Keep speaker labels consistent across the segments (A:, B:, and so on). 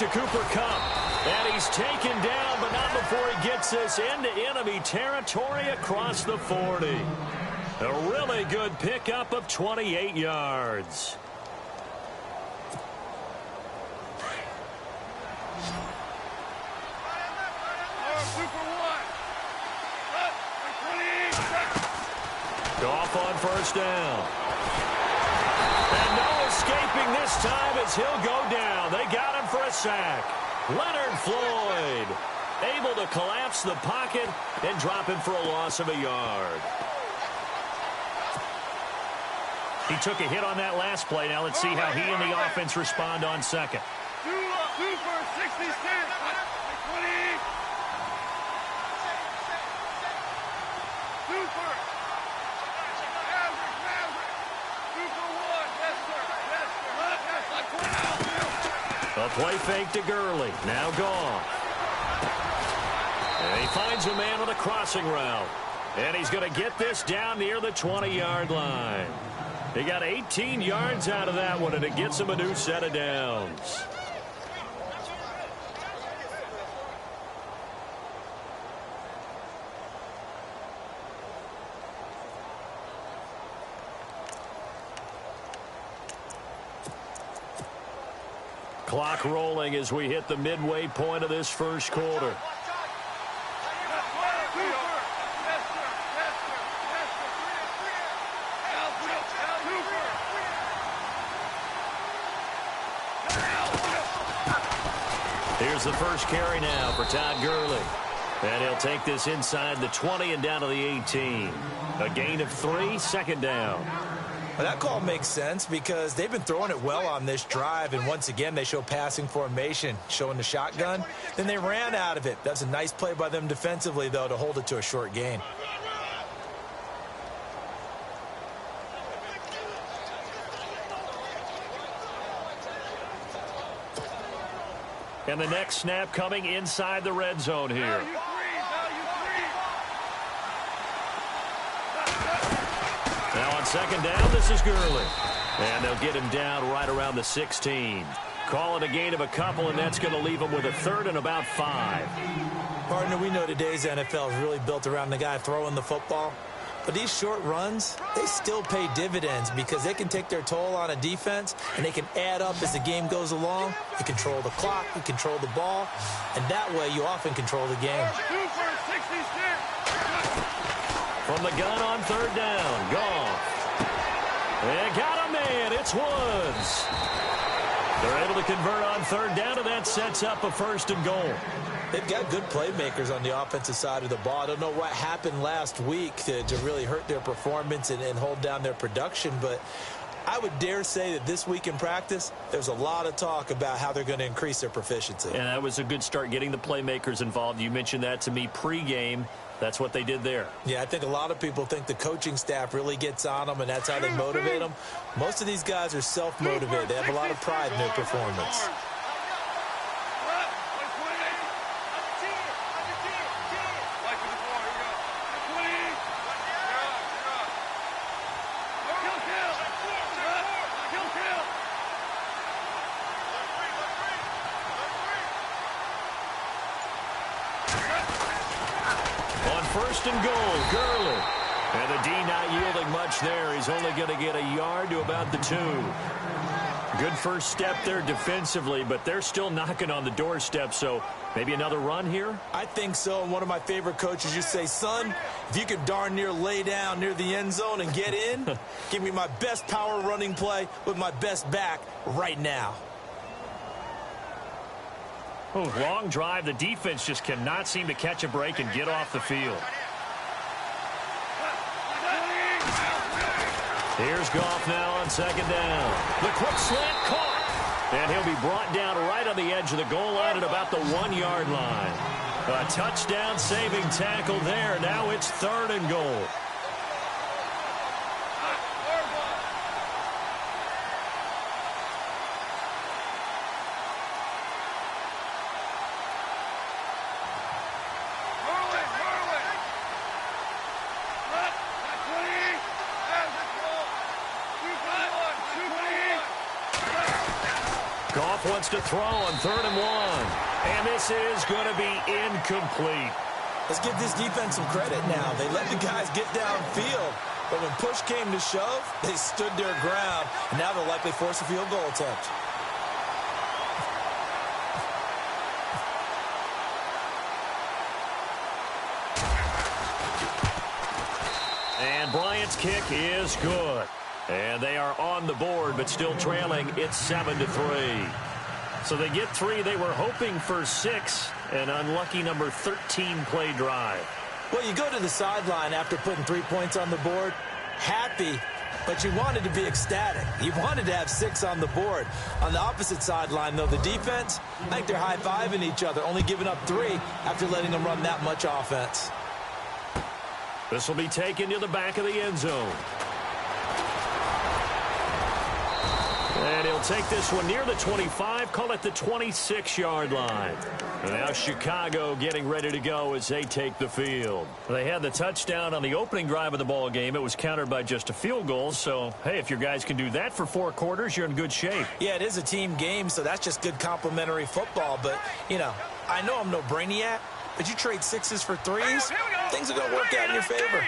A: to Cooper Kupp. And he's taken down, but not before he gets this into enemy territory across the 40. A really good pickup of 28 yards. Goff on first down. And no escaping this time as he'll go down. They got him for a sack. Leonard Floyd able to collapse the pocket and drop him for a loss of a yard. He took a hit on that last play. Now let's see how he and the offense respond on second.
B: Super 66. 20. Super.
A: A play fake to Gurley. Now gone. And he finds a man on a crossing route. And he's going to get this down near the 20-yard line. He got 18 yards out of that one, and it gets him a new set of downs. Clock rolling as we hit the midway point of this first quarter. Here's the first carry now for Todd Gurley. And he'll take this inside the 20 and down to the 18. A gain of 3, second down.
C: Well, that call makes sense because they've been throwing it well on this drive, and once again they show passing formation, showing the shotgun. Then they ran out of it. That's a nice play by them defensively, though, to hold it to a short gain.
A: And the next snap coming inside the red zone here. Now on second down, this is Gurley. And they'll get him down right around the 16. Call it a gain of a couple, and that's going to leave him with a third and about 5.
C: Partner, we know today's NFL is really built around the guy throwing the football. But these short runs, they still pay dividends because they can take their toll on a defense, and they can add up as the game goes along. You control the clock, you control the ball, and that way you often control the game.
A: From the gun on third down, Goff. They got a man, it's Woods. They're able to convert on third down, and that sets up a first and goal.
C: They've got good playmakers on the offensive side of the ball. I don't know what happened last week to really hurt their performance and hold down their production, but I would dare say that this week in practice, there's a lot of talk about how they're going to increase their proficiency.
A: And that was a good start getting the playmakers involved. You mentioned that to me pregame. That's what they did there.
C: Yeah, I think a lot of people think the coaching staff really gets on them, and that's how they motivate them. Most of these guys are self-motivated. They have a lot of pride in their performance.
A: First and goal, Gurley. And the D not yielding much there. He's only going to get a yard to about the 2. Good first step there defensively, but they're still knocking on the doorstep, so maybe another run here?
C: I think so. And one of my favorite coaches used to say, son, if you could darn near lay down near the end zone and get in, give me my best power running play with my best back right now.
A: Oh, long drive. The defense just cannot seem to catch a break and get off the field. Here's Goff now on second down. The quick slant caught. And he'll be brought down right on the edge of the goal line at about the 1-yard line. A touchdown saving tackle there. Now it's third and goal. Goff wants to throw on 3rd and 1. And this is going to be incomplete.
C: Let's give this defense some credit now. They let the guys get downfield. But when push came to shove, they stood their ground. And now they'll likely force a field goal attempt.
A: And Bryant's kick is good. And they are on the board, but still trailing. It's 7-3. So they get 3. They were hoping for 6. An unlucky number 13 play drive.
C: Well, you go to the sideline after putting 3 points on the board, happy, but you wanted to be ecstatic. You wanted to have 6 on the board. On the opposite sideline, though, the defense, I think they're high-fiving each other, only giving up 3 after letting them run that much offense.
A: This will be taken to the back of the end zone. And he'll take this one near the 25, call it the 26-yard line. And now Chicago getting ready to go as they take the field. They had the touchdown on the opening drive of the ball game. It was countered by just a field goal. So, hey, if your guys can do that for 4 quarters, you're in good shape.
C: Yeah, it is a team game, so that's just good complimentary football. But, you know, I know I'm no brainiac, but you trade 6s for 3s, things are going to work out in your favor.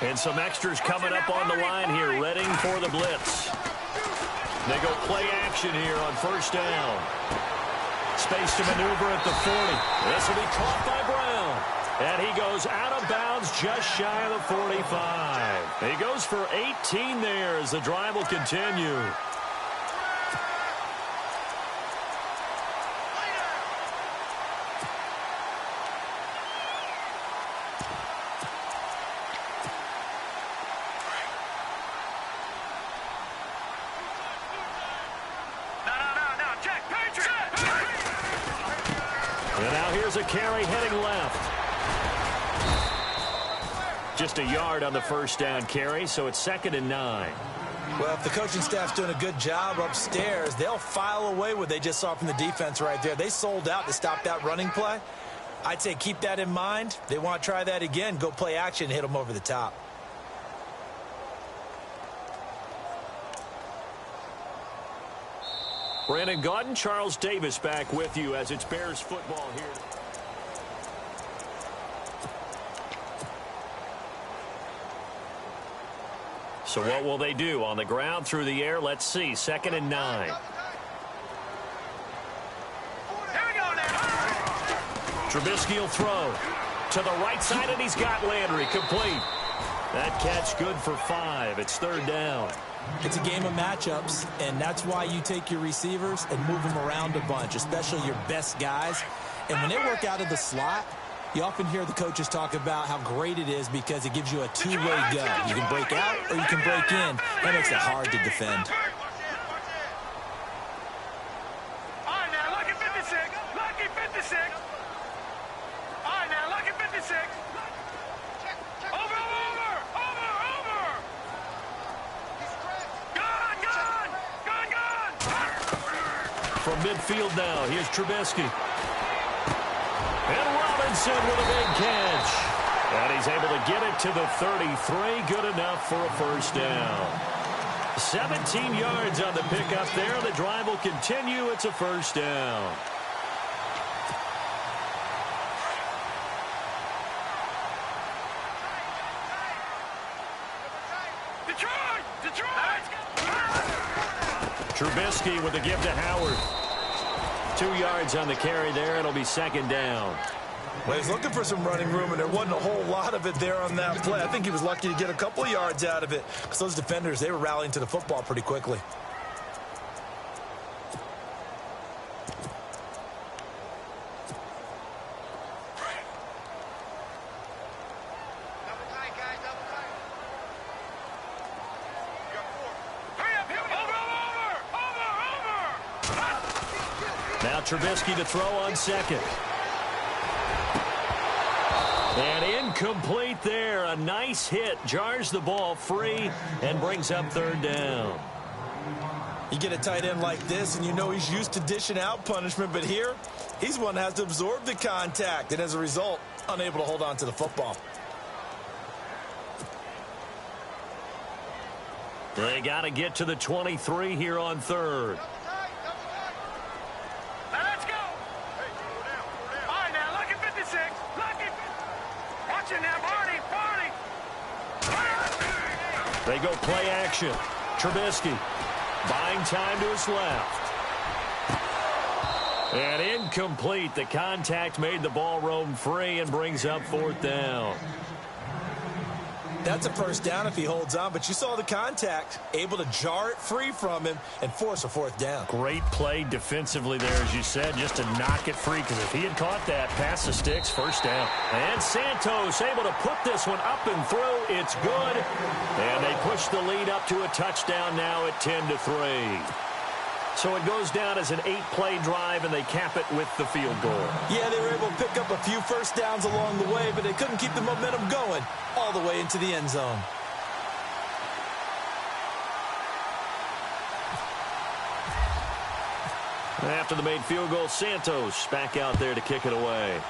A: And some extras coming up on the line here, readying for the blitz. They go play action here on 1st down. Space to maneuver at the 40. This will be caught by Brown. And he goes out of bounds just shy of the 45. He goes for 18 there as the drive will continue. And now here's a carry heading left. Just a yard on the 1st down carry, so it's 2nd and 9.
C: Well, if the coaching staff's doing a good job upstairs, they'll file away what they just saw from the defense right there. They sold out to stop that running play. I'd say keep that in mind. They want to try that again, go play action, hit them over the top.
A: Brandon Gaudin, Charles Davis back with you as it's Bears football here. So what will they do? On the ground, through the air, let's see. 2nd and 9. Trubisky will throw to the right side, and he's got Landry complete. That catch good for 5. It's 3rd down.
C: It's a game of matchups, and that's why you take your receivers and move them around a bunch, especially your best guys. And when they work out of the slot, you often hear the coaches talk about how great it is because it gives you a two-way go. You can break out or you can break in. That makes it hard to defend.
B: All right, now, lucky 56. Lucky 56. All right, now, lucky 56. Over.
A: From midfield now, here's Trubisky. And Robinson with a big catch. And he's able to get it to the 33. Good enough for a 1st down. 17 yards on the pickup there. The drive will continue. It's a 1st down. Trubisky with the give to Howard. 2 yards on the carry there. It'll be 2nd down.
C: Well, he's looking for some running room, and there wasn't a whole lot of it there on that play. I think he was lucky to get a couple of yards out of it because those defenders, they were rallying to the football pretty quickly.
A: Now Trubisky to throw on 2nd. And incomplete there. A nice hit. Jars the ball free and brings up 3rd down.
C: You get a tight end like this, and you know he's used to dishing out punishment, but here, he's one that has to absorb the contact, and as a result, unable to hold on to the football.
A: They got to get to the 23 here on third.
B: Now let's go. All right, now, lucky 56. Lucky. Watch it now, Barney.
A: They go play action. Trubisky buying time to his left. And incomplete. The contact made the ball roam free and brings up fourth down.
C: That's a first down if he holds on, but you saw the contact. Able to jar it free from him and force a fourth down.
A: Great play defensively there, as you said, just to knock it free, because if he had caught that, past the sticks, first down. And Santos able to put this one up and through. It's good. And they push the lead up to a touchdown now at 10-3. So it goes down as an 8-play drive, and they cap it with the field goal.
C: Yeah, they were able to pick up a few first downs along the way, but they couldn't keep the momentum going all the way into the end zone.
A: After the made field goal, Santos back out there to kick it away.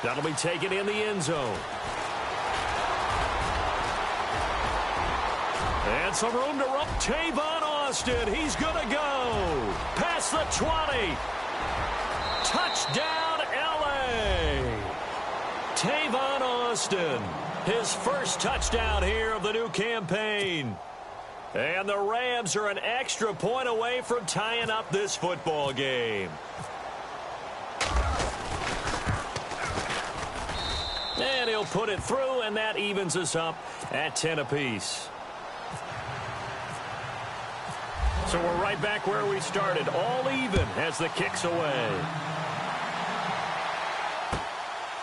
A: That'll be taken in the end zone. And some room to run. Tavon Austin, he's going to go. Past the 20. Touchdown, L.A. Tavon Austin, his first touchdown here of the new campaign. And the Rams are an extra point away from tying up this football game. And he'll put it through, and that evens us up at 10 apiece. So we're right back where we started, all even as the kick's away.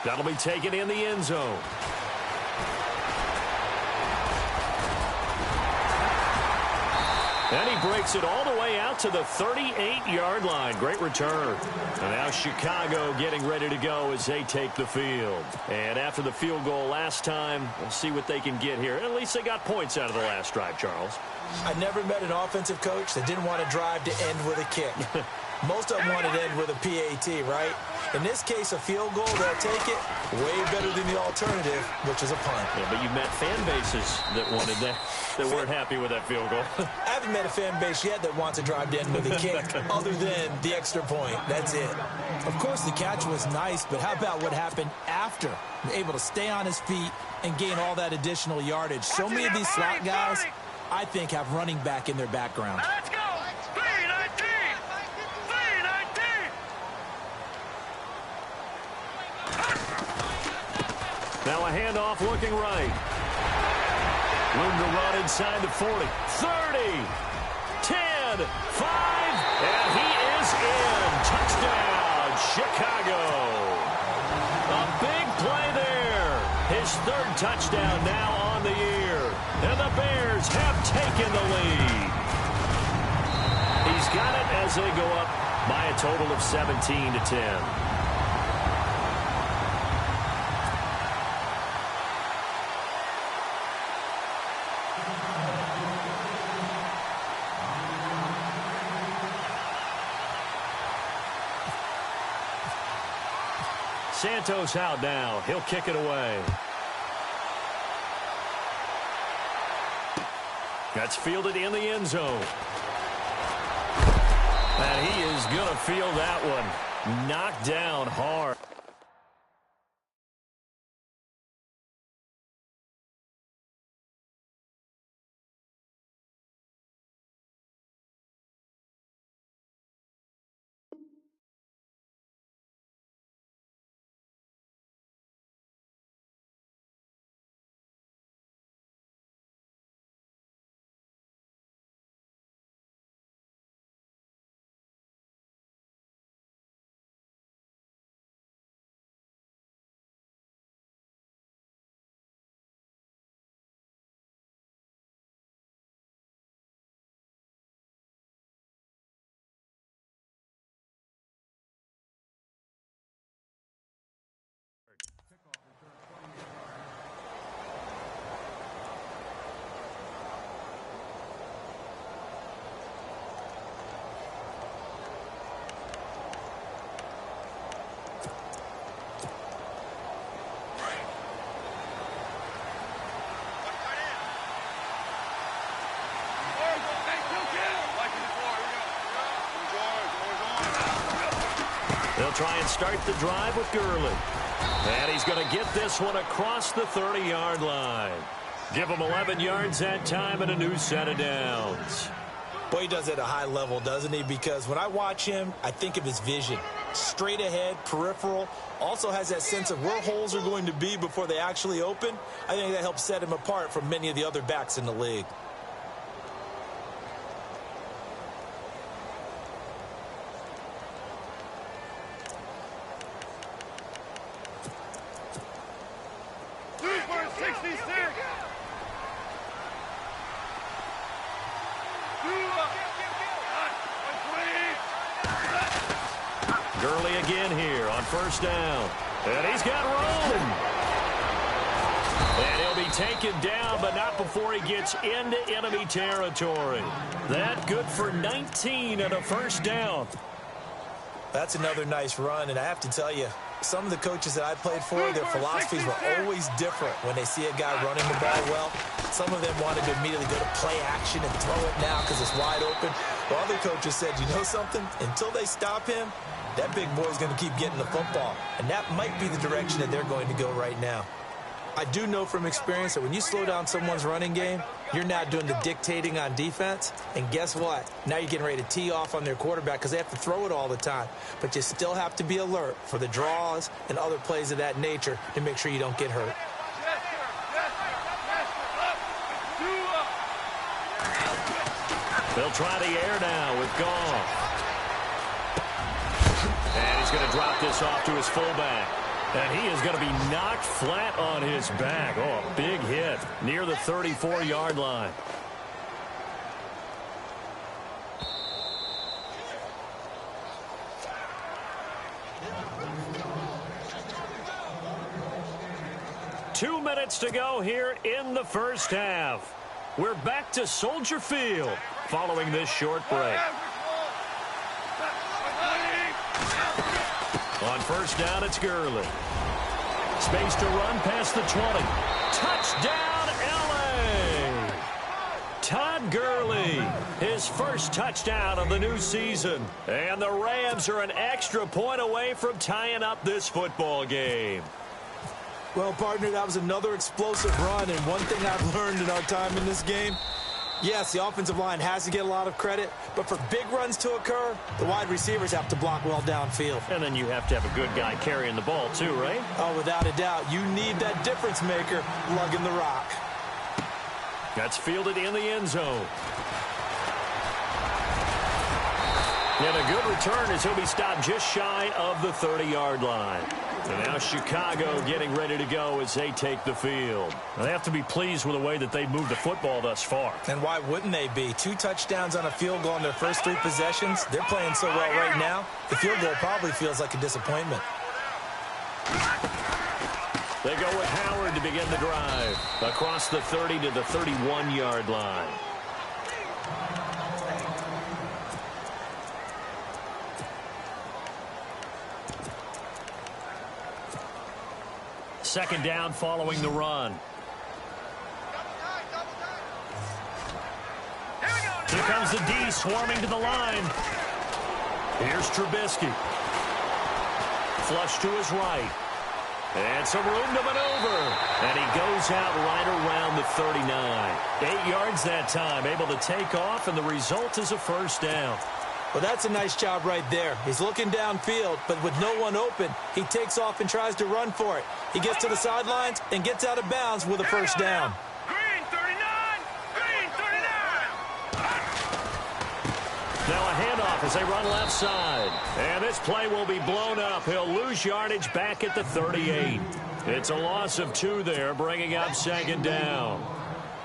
A: That'll be taken in the end zone. And he breaks it all the way out to the 38-yard line. Great return. And now Chicago getting ready to go as they take the field. And after the field goal last time, we'll see what they can get here. At least they got points out of the last drive, Charles.
C: I never met an offensive coach that didn't want to drive to end with a kick. Most of them want to end with a PAT, right? In this case, a field goal, they'll take it way better than the alternative, which is a punt.
A: Yeah, but you met fan bases that wanted that, that weren't happy with that field goal.
C: I haven't met a fan base yet that wants to drive to end with a kick other than the extra point. That's it. Of course, the catch was nice, but how about what happened after? Able to stay on his feet and gain all that additional yardage. So many of these slot guys, I think, have running back in their background.
B: Let's go. 319. 319.
A: Now a handoff looking right. Room to run inside the 40. 30. 10. 5. And he is in. Touchdown, Chicago. A big play there. His third touchdown now on the year. And the Bears have taken the lead. He's got it as they go up by a total of 17-10. Santos out now. He'll kick it away. That's fielded in the end zone. And he is going to field that one. Knocked down hard. try and start the drive with Gurley. And he's going to get this one across the 30-yard line. Give him 11 yards that time and a new set of downs.
C: Boy, he does it at a high level, doesn't he? Because when I watch him, I think of his vision. Straight ahead, peripheral, also has that sense of where holes are going to be before they actually open. I think that helps set him apart from many of the other backs in the league.
A: Gurley again here on first down. And he's got room. And he'll be taken down, but not before he gets into enemy territory. That good for 19 and a first down.
C: That's another nice run, and I have to tell you, some of the coaches that I played for, their philosophies were always different when they see a guy running the ball well. Some of them wanted to immediately go to play action and throw it now because it's wide open. While other coaches said, you know something? Until they stop him, that big boy's going to keep getting the football. And that might be the direction that they're going to go right now. I do know from experience that when you slow down someone's running game, you're now doing the dictating on defense. And guess what? Now you're getting ready to tee off on their quarterback because they have to throw it all the time. But you still have to be alert for the draws and other plays of that nature to make sure you don't get hurt.
A: They'll try the air now with Goff. And he's going to drop this off to his fullback. And he is going to be knocked flat on his back. Oh, a big hit near the 34-yard line. Two minutes to go here in the first half. We're back to Soldier Field following this short break. On first down, it's Gurley. Space to run past the 20. Touchdown, L.A. Todd Gurley, his first touchdown of the new season. And the Rams are an extra point away from tying up this football game.
C: Well, partner, that was another explosive run. And one thing I've learned in our time in this game, yes, the offensive line has to get a lot of credit, but for big runs to occur, the wide receivers have to block well downfield.
A: And then you have to have a good guy carrying the ball too, right?
C: Oh, without a doubt. You need that difference maker lugging the rock.
A: That's fielded in the end zone. And a good return as he'll be stopped just shy of the 30-yard line. And now Chicago getting ready to go as they take the field. They have to be pleased with the way that they've moved the football thus far.
C: And why wouldn't they be? 2 touchdowns on a field goal in their first 3 possessions. They're playing so well right now, the field goal probably feels like a disappointment.
A: They go with Howard to begin the drive. Across the 30 to the 31-yard line. Second down following the run. Here comes the D swarming to the line. Here's Trubisky. Flush to his right. And some room to maneuver. And he goes out right around the 39. 8 yards that time, able to take off, and the result is a first down.
C: Well, that's a nice job right there. He's looking downfield, but with no one open, he takes off and tries to run for it. He gets to the sidelines and gets out of bounds with a first down.
B: Green 39! Green 39!
A: Now a handoff as they run left side. And this play will be blown up. He'll lose yardage back at the 38. It's a loss of 2 there, bringing up second down.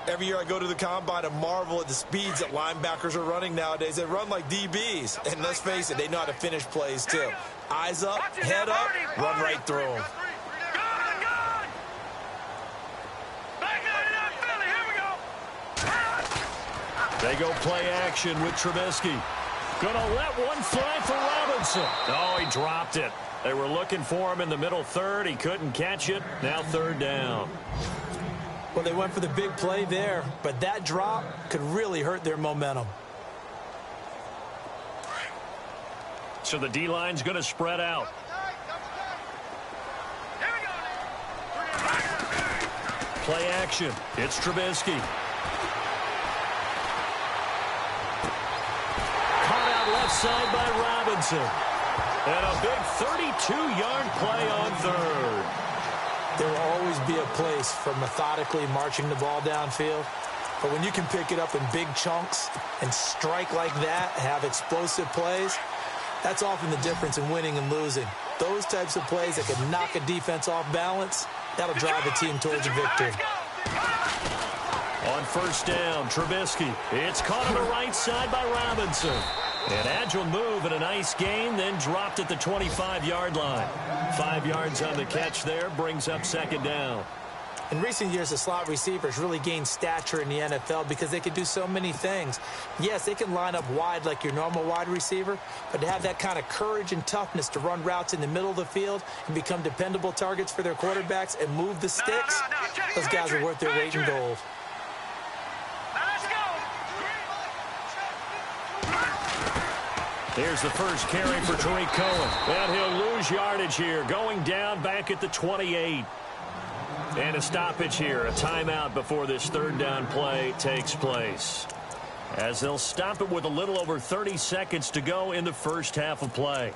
C: Every year I go to the combine and marvel at the speeds that linebackers are running nowadays. They run like DBs. And let's face it, they know how to finish plays too. Eyes up, head up, run right through them.
A: They go play action with Trubisky. Gonna let one fly for Robinson. Oh, he dropped it. They were looking for him in the middle third. He couldn't catch it. Now third down.
C: Well, they went for the big play there, but that drop could really hurt their momentum.
A: So the D-line's going to spread out. Play action. It's Trubisky. Caught out left side by Robinson. And a big 32-yard play on third.
C: There will always be a place for methodically marching the ball downfield. But when you can pick it up in big chunks and strike like that, have explosive plays, that's often the difference in winning and losing. Those types of plays that can knock a defense off balance, that'll drive a team towards a victory.
A: On first down, Trubisky. It's caught on the right side by Robinson. An agile move and a nice gain, then dropped at the 25-yard line. 5 yards on the catch there, brings up second down.
C: In recent years, the slot receivers really gained stature in the NFL because they can do so many things. Yes, they can line up wide like your normal wide receiver, but to have that kind of courage and toughness to run routes in the middle of the field and become dependable targets for their quarterbacks and move the sticks, those guys are worth their weight in gold.
A: Here's the first carry for Tariq Cohen. And he'll lose yardage here, going down back at the 28. And a stoppage here, a timeout before this third down play takes place. As they'll stop it with a little over 30 seconds to go in the first half of play.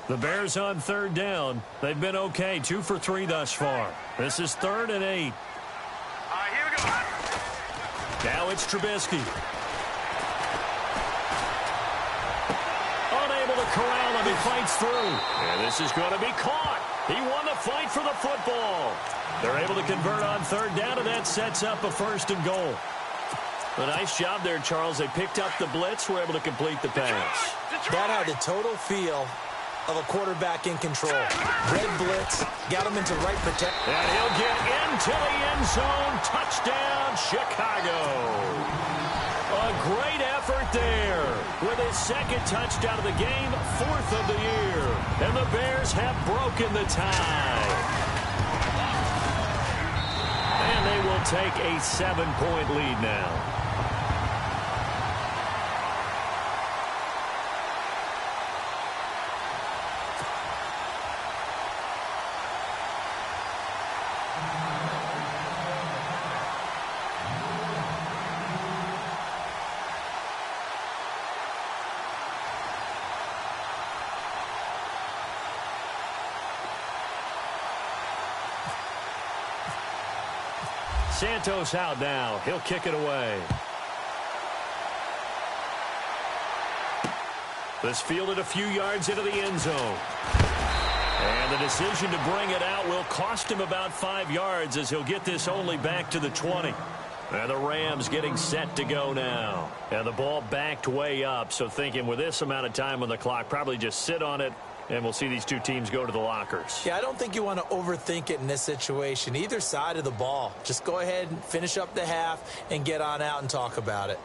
A: The Bears on third down. They've been okay, 2 for 3 thus far. This is 3rd and 8.
B: All right, here we go.
A: Now it's Trubisky. Unable to corral him, he fights through. And this is going to be caught. He won the fight for the football. They're able to convert on third down, and that sets up a 1st and goal. A nice job there, Charles. They picked up the blitz, were able to complete the pass.
C: That had the total feel of a quarterback in control. Red blitz, got him into right protection.
A: And he'll get into the end zone. Touchdown, Chicago. A great effort there with his 2nd touchdown of the game, 4th of the year. And the Bears have broken the tie. And they will take a 7-point lead now. Santos out now. He'll kick it away. This fielded a few yards into the end zone. And the decision to bring it out will cost him about 5 yards as he'll get this only back to the 20. And the Rams getting set to go now. And the ball backed way up, so thinking with this amount of time on the clock, probably just sit on it, and we'll see these two teams go to the lockers.
C: Yeah, I don't think you want to overthink it in this situation. Either side of the ball. Just go ahead and finish up the half and get on out and talk about it.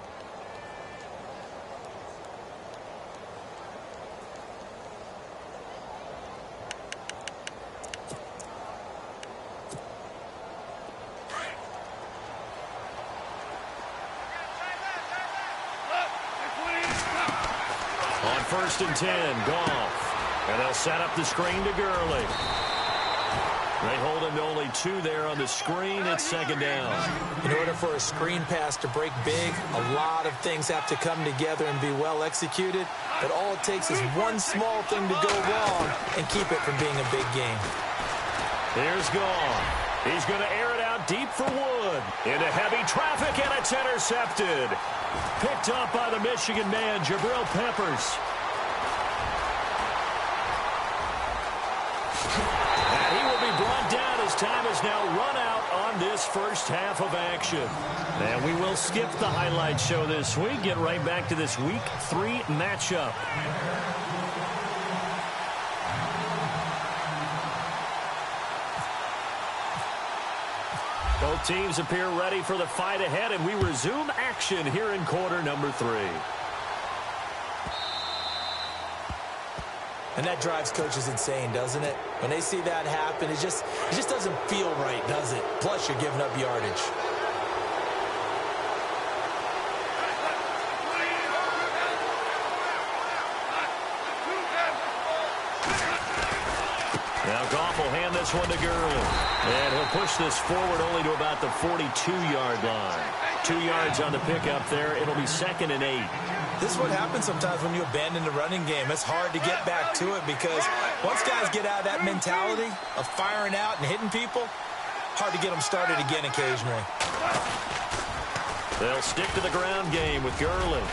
A: On 1st and 10, Goff. And they'll set up the screen to Gurley. They hold him to only 2 there on the screen. It's 2nd down.
C: In order for a screen pass to break big, a lot of things have to come together and be well executed. But all it takes is one small thing to go wrong and keep it from being a big game.
A: Here's Goff. He's going to air it out deep for Wood. Into heavy traffic, and it's intercepted. Picked up by the Michigan man, Jabril Peppers. And he will be brought down as time is now run out on this first half of action. And we will skip the highlight show this week. Get right back to this Week 3 matchup. Both teams appear ready for the fight ahead, and we resume action here in quarter number 3.
C: And that drives coaches insane, doesn't it? When they see that happen, it just doesn't feel right, does it? Plus, you're giving up yardage.
A: Now Goff will hand this one to Gurley. And he'll push this forward only to about the 42-yard line. 2 yards on the pickup there. It'll be 2nd and 8.
C: This is what happens sometimes when you abandon the running game. It's hard to get back to it because once guys get out of that mentality of firing out and hitting people, hard to get them started again occasionally.
A: They'll stick to the ground game with Gurley.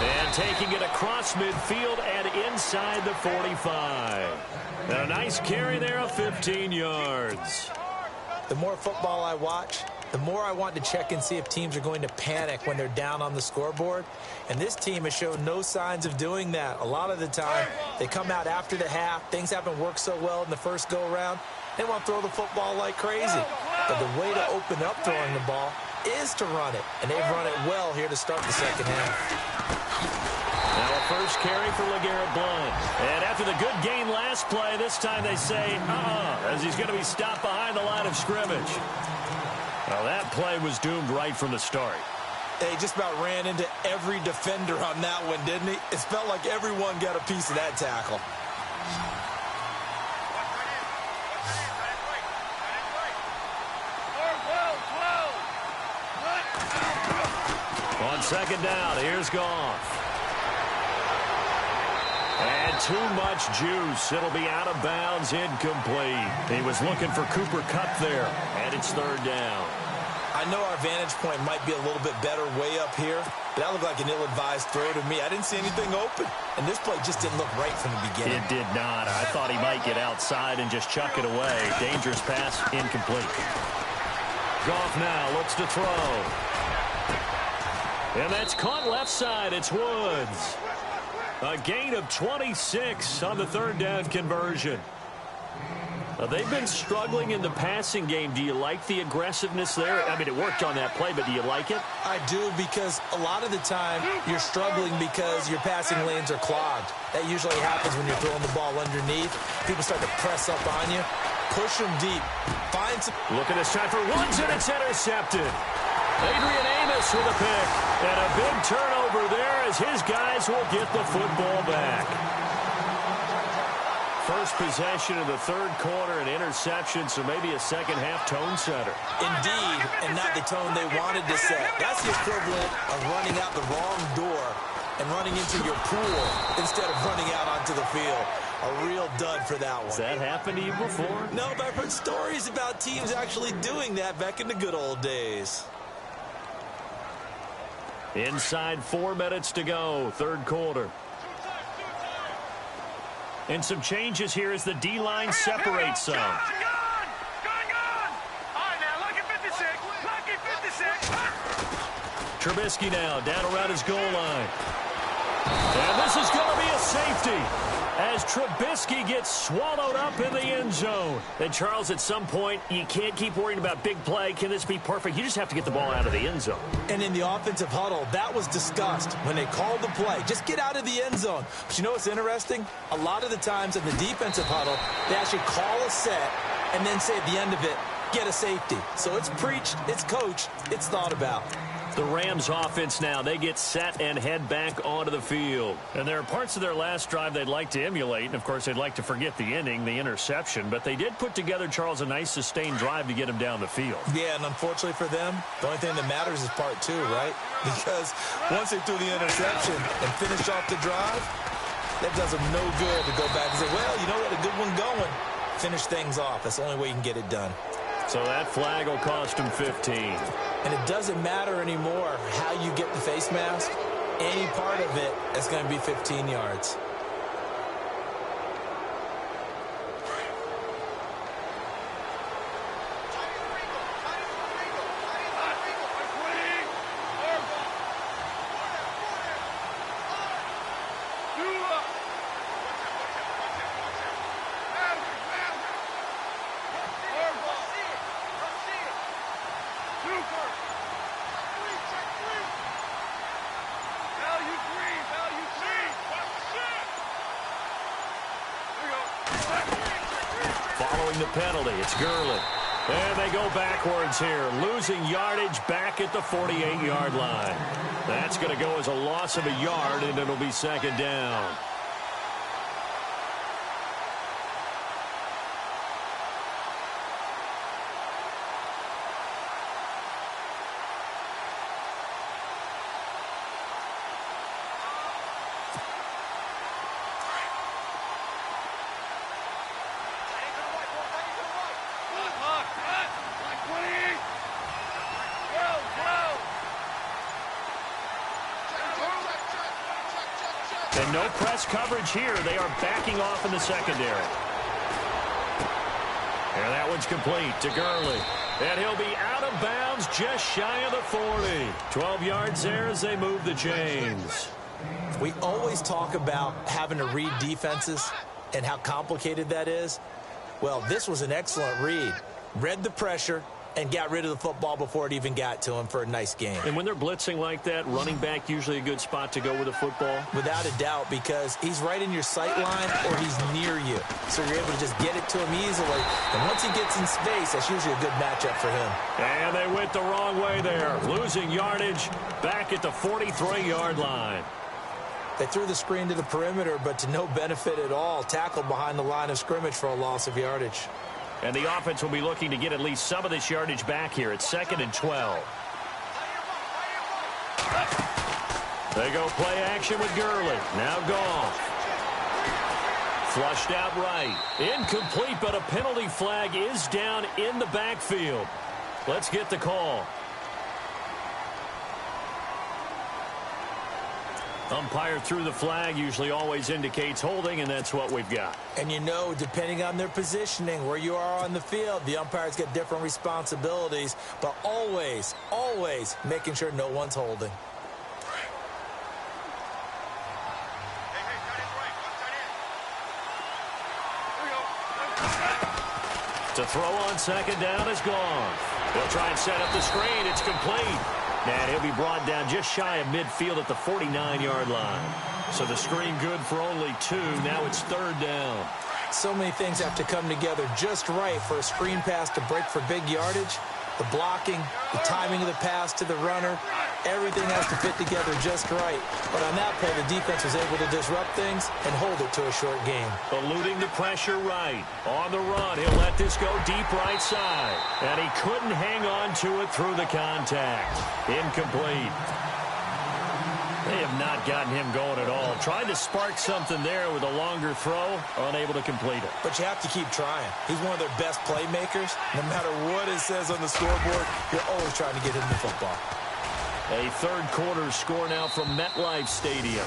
A: And taking it across midfield and inside the 45. A nice carry there of 15 yards.
C: The more football I watch, the more I want to check and see if teams are going to panic when they're down on the scoreboard. And this team has shown no signs of doing that. A lot of the time, they come out after the half. Things haven't worked so well in the first go-around. They want to throw the football like crazy. But the way to open up throwing the ball is to run it. And they've run it well here to start the second half.
A: Now a first carry for LeGarrette Blount. And after the good gain last play, this time they say, as he's going to be stopped behind the line of scrimmage. Well, that play was doomed right from the start.
C: They just about ran into every defender on that one, didn't he? It felt like everyone got a piece of that tackle.
A: On second down, here's Goff. And too much juice. It'll be out of bounds, incomplete. He was looking for Cooper Kupp there, and it's 3rd down.
C: I know our vantage point might be a little bit better way up here, but that looked like an ill-advised throw to me. I didn't see anything open, and this play just didn't look right from the beginning.
A: It did not. I thought he might get outside and just chuck it away. Dangerous pass, incomplete. Goff now looks to throw. And that's caught left side. It's Woods. A gain of 26 on the 3rd down conversion. They've been struggling in the passing game. Do you like the aggressiveness there? I mean, it worked on that play, but do you like it?
C: I do, because a lot of the time you're struggling because your passing lanes are clogged. That usually happens when you're throwing the ball underneath. People start to press up on you. Push them deep. Find some...
A: Looking this time for Woods, and it's intercepted. Adrian Amos with a pick. And a big turnover there as his guys will get the football back. First possession of the 3rd quarter, an interception, so maybe a second-half tone setter.
C: Indeed, and not the tone they wanted to set. That's the equivalent of running out the wrong door and running into your pool instead of running out onto the field. A real dud for that one.
A: Has that happened to you before?
C: No, but I've heard stories about teams actually doing that back in the good old days.
A: Inside 4 minutes to go, 3rd quarter. And some changes here as the D-line separates some.
B: Gone! All right, now, lucky 56. Lucky 56.
A: Trubisky now down around his goal line. And this is going to be a safety as Trubisky gets swallowed up in the end zone. And, Charles, at some point, you can't keep worrying about big play. Can this be perfect? You just have to get the ball out of the end zone.
C: And in the offensive huddle, that was discussed when they called the play. Just get out of the end zone. But you know what's interesting? A lot of the times in the defensive huddle, they actually call a set and then say at the end of it, get a safety. So it's preached, it's coached, it's thought about.
A: The Rams offense now, they get set and head back onto the field. And there are parts of their last drive they'd like to emulate. And, of course, they'd like to forget the inning, the interception. But they did put together, Charles, a nice sustained drive to get them down the field.
C: Yeah, and unfortunately for them, the only thing that matters is part 2, right? Because once they threw the interception and finished off the drive, that does them no good to go back and say, well, you know what, a good one going. Finish things off. That's the only way you can get it done.
A: So that flag will cost him 15.
C: And it doesn't matter anymore how you get the face mask. Any part of it is going to be 15 yards.
A: Following the penalty, it's Gurley. And they go backwards here, losing yardage back at the 48-yard line. That's going to go as a loss of a yard, and it'll be 2nd down. And no press coverage here. They are backing off in the secondary. And that one's complete to Gurley. And he'll be out of bounds just shy of the 40. 12 yards there as they move the chains.
C: We always talk about having to read defenses and how complicated that is. Well, this was an excellent read. Read the pressure and got rid of the football before it even got to him for a nice game.
A: And when they're blitzing like that, running back usually a good spot to go with the football?
C: Without a doubt, because he's right in your sight line or he's near you. So you're able to just get it to him easily. And once he gets in space, that's usually a good matchup for him.
A: And they went the wrong way there. Losing yardage back at the 43-yard line.
C: They threw the screen to the perimeter, but to no benefit at all. Tackled behind the line of scrimmage for a loss of yardage.
A: And the offense will be looking to get at least some of this yardage back here. It's 2nd and 12. They go play action with Gurley. Now Goff. Flushed out right. Incomplete, but a penalty flag is down in the backfield. Let's get the call. Umpire threw the flag, usually always indicates holding, and that's what we've got.
C: And you know, depending on their positioning, where you are on the field, the umpires get different responsibilities, but always, always making sure no one's holding.
A: To throw on 2nd down is gone. They'll try and set up the screen. It's complete. And he'll be brought down just shy of midfield at the 49-yard line. So the screen good for only 2. Now it's 3rd down.
C: So many things have to come together just right for a screen pass to break for big yardage. The blocking, the timing of the pass to the runner, everything has to fit together just right. But on that play, the defense was able to disrupt things and hold it to a short game.
A: Eluding the pressure right. On the run, he'll let this go deep right side. And he couldn't hang on to it through the contact. Incomplete. They have not gotten him going at all. Tried to spark something there with a longer throw, unable to complete it.
C: But you have to keep trying. He's one of their best playmakers. No matter what it says on the scoreboard, you're always trying to get him the football.
A: A 3rd quarter score now from MetLife Stadium.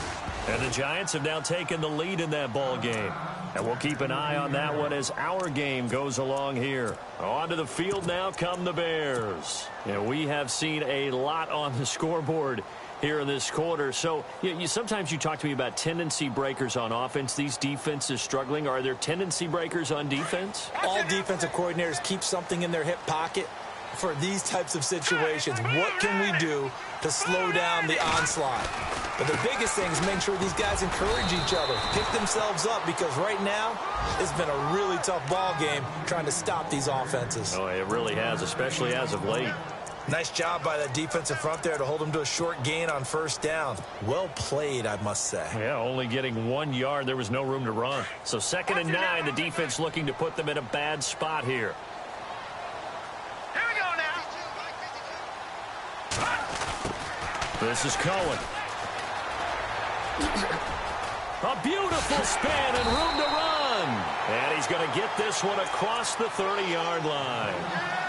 A: And the Giants have now taken the lead in that ball game. And we'll keep an eye on that one as our game goes along here. Onto the field now come the Bears. And we have seen a lot on the scoreboard here in this quarter. So sometimes you talk to me about tendency breakers on offense. These defenses struggling. Are there tendency breakers on defense?
C: All defensive coordinators keep something in their hip pocket for these types of situations. What can we do to slow down the onslaught? But the biggest thing is make sure these guys encourage each other, pick themselves up, because right now it's been a really tough ball game trying to stop these offenses.
A: Oh, it really has, especially as of late.
C: Nice job by that defensive front there to hold them to a short gain on 1st down. Well played, I must say.
A: Yeah, only getting 1 yard. There was no room to run. So 2nd and 9, the defense looking to put them in a bad spot here.
B: Here we go now.
A: This is Cohen. A beautiful spin and room to run. And he's going to get this one across the 30-yard line.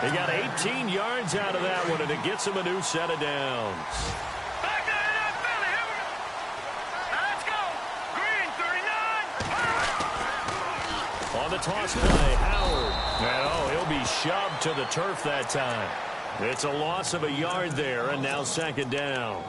A: He got 18 yards out of that one, and it gets him a new set of downs.
B: Back to the NFL. Here we go. Let's go. Green, 39.
A: On the toss play, Howard. And he'll be shoved to the turf that time. It's a loss of a yard there, and now 2nd down.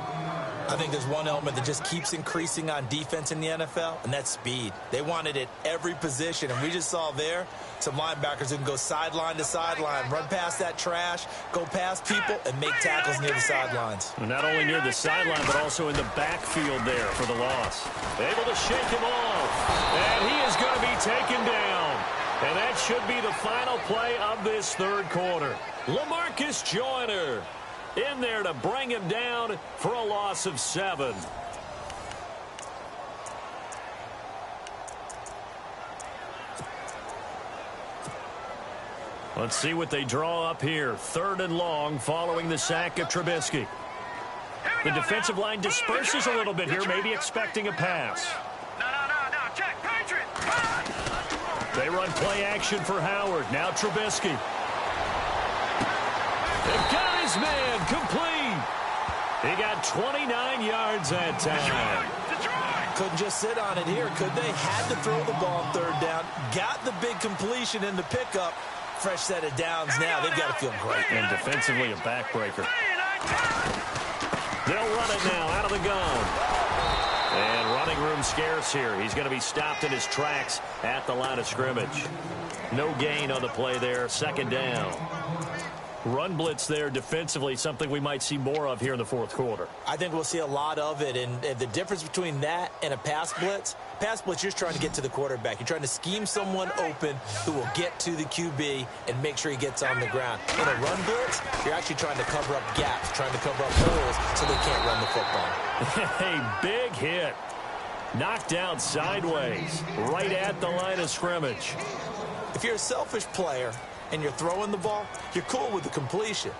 C: I think there's one element that just keeps increasing on defense in the NFL, and that's speed. They want it at every position, and we just saw there some linebackers who can go sideline to sideline, run past that trash, go past people, and make tackles near the sidelines.
A: And not only near the sideline, but also in the backfield there for the loss. Able to shake him off, and he is going to be taken down. And that should be the final play of this 3rd quarter. LaMarcus Joyner in there to bring him down for a loss of 7. Let's see what they draw up here. 3rd and long following the sack of Trubisky. The defensive line disperses a little bit here, maybe expecting a pass.
B: No. Check. Patriot.
A: They run play action for Howard. Now Trubisky. They've got his man complete. He got 29 yards that time.
C: couldn't just sit on it here, could they? Had to throw the ball on third down. Got the big completion in the pickup. Fresh set of downs now. They've got to feel great.
A: And defensively, a backbreaker. They'll run it now out of the gun. And running room scarce here. He's going to be stopped in his tracks at the line of scrimmage. No gain on the play there. Second down. Run blitz there defensively, something we might see more of here in the fourth quarter.
C: I think we'll see a lot of it. And the difference between that and a pass blitz, you're just trying to get to the quarterback. You're trying to scheme someone open who will get to the QB and make sure he gets on the ground. In a run blitz, you're actually trying to cover up gaps, trying to cover up holes so they can't run the football.
A: A big hit. Knocked down sideways, right at the line of scrimmage.
C: If you're a selfish player and you're throwing the ball, you're cool with the completion.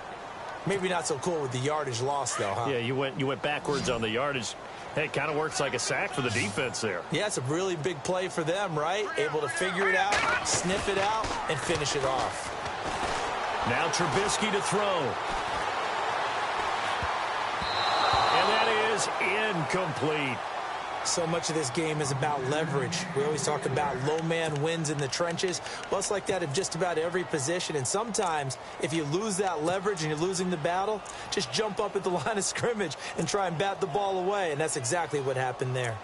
C: Maybe not so cool with the yardage loss, though, huh?
A: Yeah, you went backwards on the yardage. Hey, it kind of works like a sack for the defense there.
C: Yeah, it's a really big play for them, right? Able to figure it out, sniff it out, and finish it off.
A: Now Trubisky to throw. And that is incomplete.
C: So much of this game is about leverage. We always talk about low man wins in the trenches. Well, it's like that in just about every position. And sometimes, if you lose that leverage and you're losing the battle, just jump up at the line of scrimmage and try and bat the ball away. And that's exactly what happened there.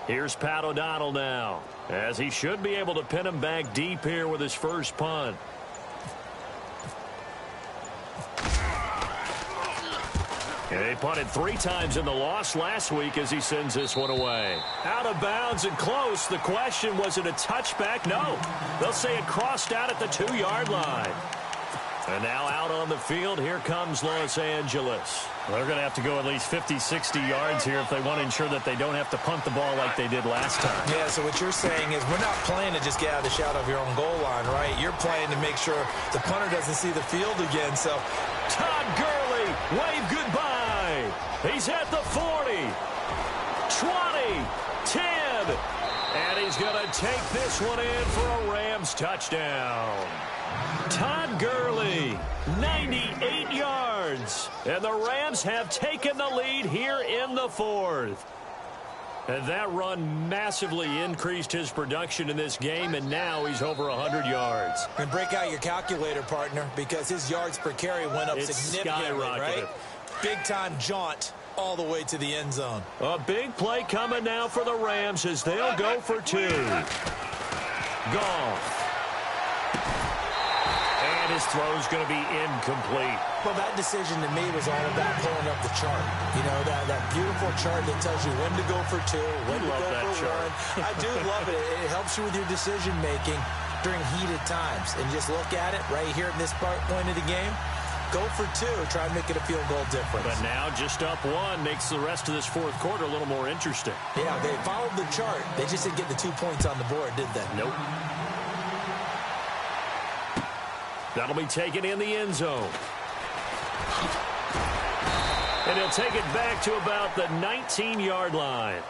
A: Here's Pat O'Donnell now, as he should be able to pin him back deep here with his first punt. And they punted 3 times in the loss last week as he sends this one away. Out of bounds and close. The question, was it a touchback? No. They'll say it crossed out at the 2-yard line. And now out on the field, here comes Los Angeles. Well, they're going to have to go at least 50, 60 yards here if they want to ensure that they don't have to punt the ball like they did last time.
C: Yeah, so what you're saying is we're not playing to just get out of the shadow of your own goal line, right? You're playing to make sure the punter doesn't see the field again. So
A: Todd Gurley, wave goodbye. He's at the 40, 20, 10. And he's going to take this one in for a Rams touchdown. Todd Gurley, 98 yards. And the Rams have taken the lead here in the fourth. And that run massively increased his production in this game, and now he's over 100 yards.
C: And break out your calculator, partner, because his yards per carry went up significantly, right? Big-time jaunt all the way to the end zone.
A: A big play coming now for the Rams as they'll go for 2. Goff. And his throw's going to be incomplete.
C: Well, that decision to me was all about pulling up the chart. You know, that beautiful chart that tells you when to go for 2, when to go for 1. I do love it. It helps you with your decision-making during heated times. And just look at it right here at this point of the game. Go for 2. Try and make it a field goal difference.
A: But now just up 1 makes the rest of this fourth quarter a little more interesting.
C: Yeah, they followed the chart. They just didn't get the 2 points on the board, did they?
A: Nope. That'll be taken in the end zone. And he'll take it back to about the 19-yard line.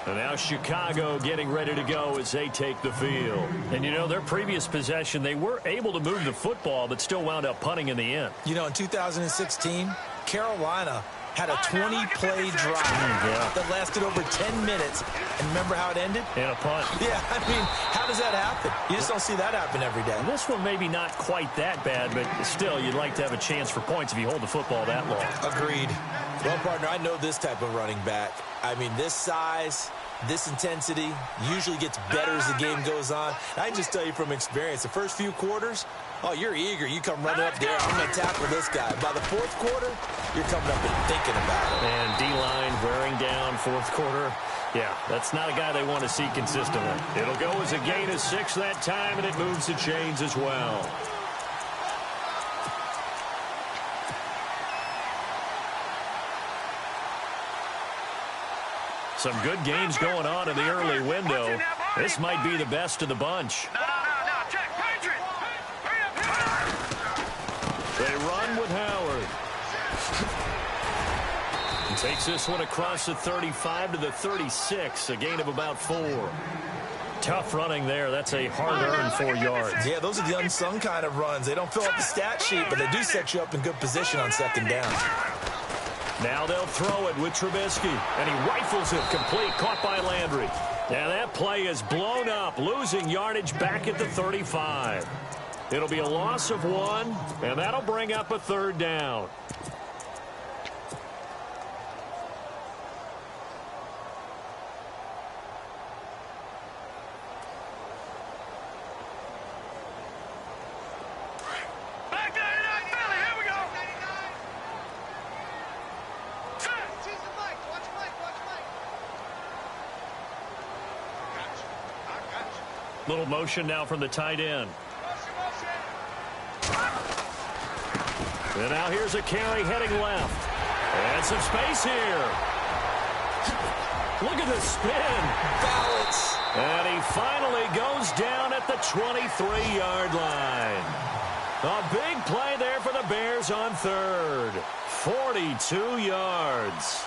A: And now Chicago getting ready to go as they take the field. And, you know, their previous possession, they were able to move the football, but still wound up punting in the end.
C: You know, in 2016, Carolina had a 20-play drive that lasted over 10 minutes. And remember how it ended?
A: And a punt.
C: Yeah, I mean, how does that happen? You just don't see that happen every day.
A: This one maybe not quite that bad, but still, you'd like to have a chance for points if you hold the football that long.
C: Agreed. Well, partner, I know this type of running back. I mean, this size, this intensity usually gets better as the game goes on. And I can just tell you from experience, the first few quarters, oh, you're eager. You come running up there. I'm going to tackle this guy. By the fourth quarter, you're coming up and thinking about it.
A: And D-line wearing down fourth quarter. Yeah, that's not a guy they want to see consistently. It'll go as a gain of 6 that time, and it moves the chains as well. Some good games going on in the early window. This might be the best of the bunch. They run with Howard. Takes this one across the 35 to the 36, a gain of about 4. Tough running there. That's a hard-earned 4 yards.
C: Yeah, those are the unsung kind of runs. They don't fill up the stat sheet, but they do set you up in good position on second down.
A: Now they'll throw it with Trubisky, and he rifles it complete, caught by Landry. Now that play is blown up, losing yardage back at the 35. It'll be a loss of 1, and that'll bring up a 3rd down. Little motion now from the tight end. And now here's a carry heading left. And some space here. Look at the spin.
C: Balance.
A: And he finally goes down at the 23-yard line. A big play there for the Bears on 3rd. 42 yards.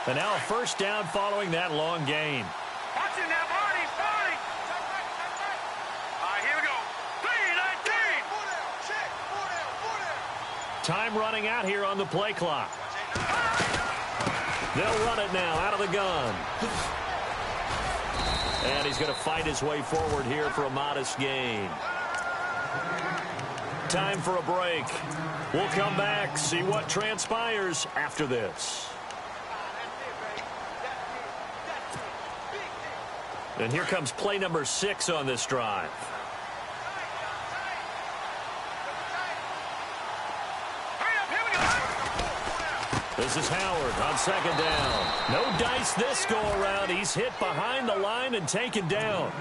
A: And now a 1st down following that long gain.
B: Watch it now, Barney. All right, here we go. 3-19.
A: Time running out here on the play clock. They'll run it now out of the gun. And he's going to fight his way forward here for a modest gain. Time for a break. We'll come back, see what transpires after this. And here comes play number 6 on this drive. This is Howard on 2nd down. No dice this go around. He's hit behind the line and taken down.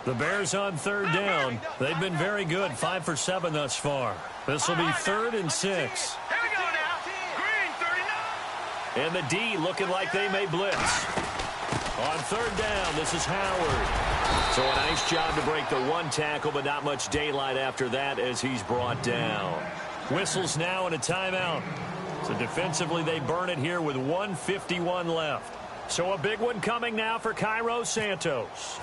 A: The Bears on 3rd down. They've been very good, 5 for 7 thus far. This will be 3rd and 6.
B: Here we go now. Green 39.
A: And the D looking like they may blitz. On 3rd down, this is Howard. So a nice job to break the 1 tackle, but not much daylight after that as he's brought down. Whistles now and a timeout. So defensively, they burn it here with 1:51 left. So a big one coming now for Cairo Santos.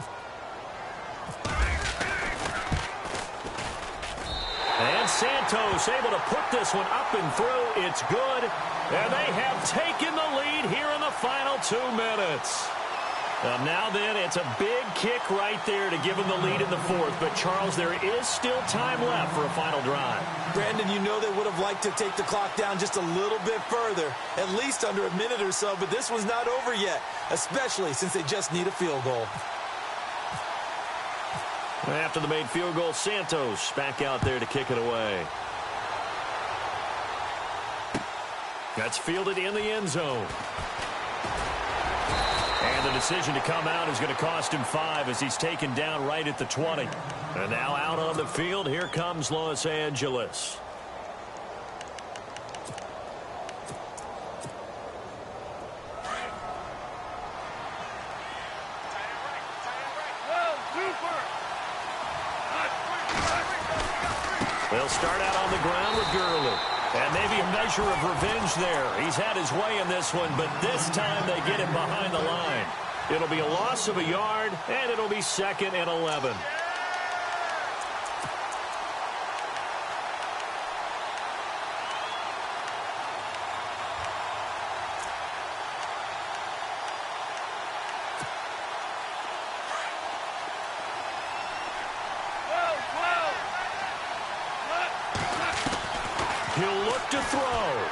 A: And Santos able to put this one up and through. It's good. And they have taken the lead here in the final 2 minutes. Now then, it's a big kick right there to give them the lead in the 4th. But, Charles, there is still time left for a final drive.
C: Brandon, you know they would have liked to take the clock down just a little bit further, at least under a minute or so. But this was not over yet, especially since they just need a field goal.
A: After the made field goal, Santos back out there to kick it away. That's fielded in the end zone. And the decision to come out is going to cost him 5 as he's taken down right at the 20. And now out on the field, here comes Los Angeles. They'll start out on the ground with Gurley. And maybe a measure of revenge there. He's had his way in this one, but this time they get him behind the line. It'll be a loss of a yard, and it'll be 2nd and 11. He'll look to throw.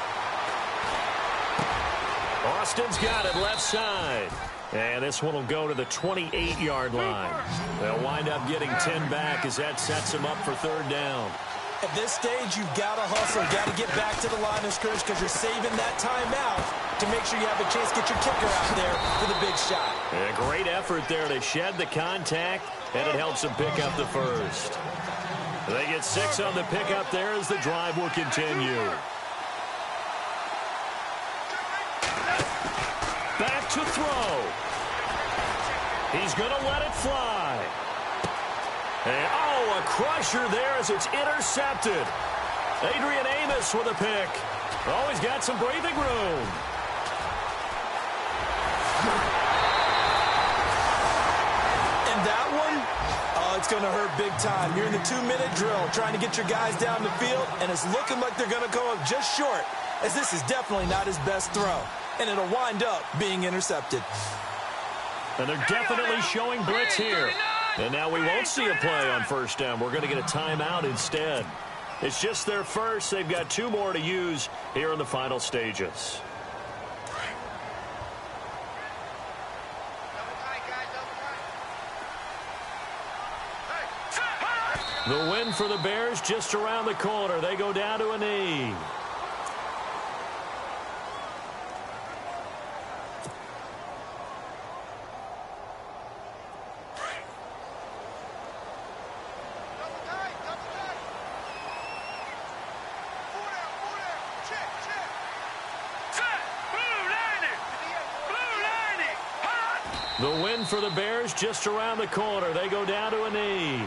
A: Austin's got it left side. And this one will go to the 28-yard line. They'll wind up getting 10 back as that sets them up for third down.
C: At this stage, you've got to hustle, got to get back to the line of scrimmage because you're saving that timeout to make sure you have a chance to get your kicker out there for the big shot.
A: A great effort there to shed the contact, and it helps them pick up the first. They get 6 on the pickup there as the drive will continue. Back to throw. He's going to let it fly. And, a crusher there as it's intercepted. Adrian Amos with a pick. Oh, he's got some breathing room.
C: And that one, it's going to hurt big time. You're in the 2-minute drill trying to get your guys down the field, and it's looking like they're going to go up just short, as this is definitely not his best throw. And it'll wind up being intercepted.
A: And they're definitely showing blitz here. And now we won't see a play on first down. We're going to get a timeout instead. It's just their first. They've got 2 more to use here in the final stages. The win for the Bears just around the corner. They go down to a knee. The win for the Bears just around the corner. They go down to a knee.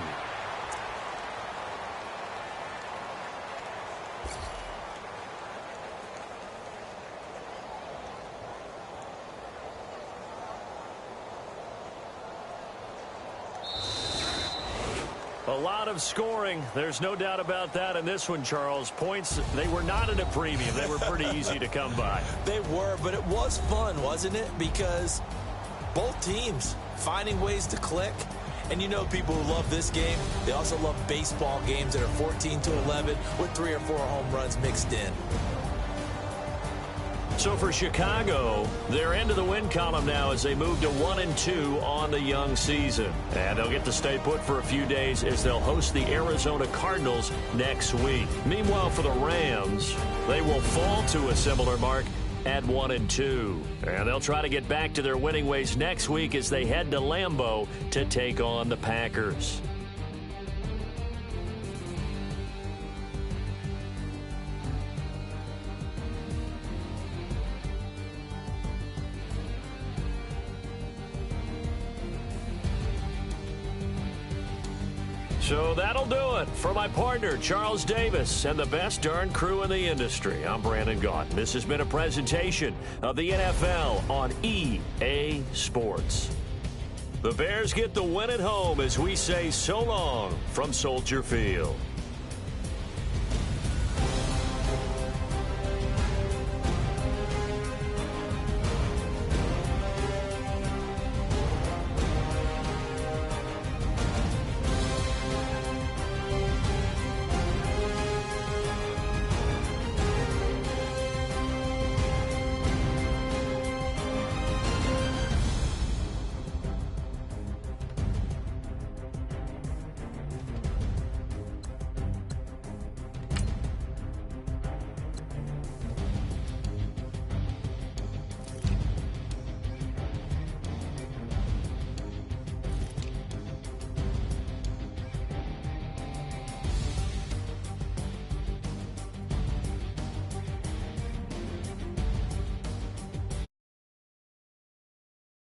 A: A lot of scoring. There's no doubt about that in this one, Charles. Points, they were not at a premium. They were pretty easy to come by.
C: They were, but it was fun, wasn't it? Because both teams finding ways to click. And you know people who love this game, they also love baseball games that are 14-11 with 3 or 4 home runs mixed in.
A: So for Chicago, they're into the win column now as they move to 1-2 on the young season. And they'll get to stay put for a few days as they'll host the Arizona Cardinals next week. Meanwhile, for the Rams, they will fall to a similar mark at 1-2. And they'll try to get back to their winning ways next week as they head to Lambeau to take on the Packers. So that'll do it for my partner, Charles Davis, and the best darn crew in the industry. I'm Brandon Gaunt. This has been a presentation of the NFL on EA Sports. The Bears get the win at home as we say so long from Soldier Field.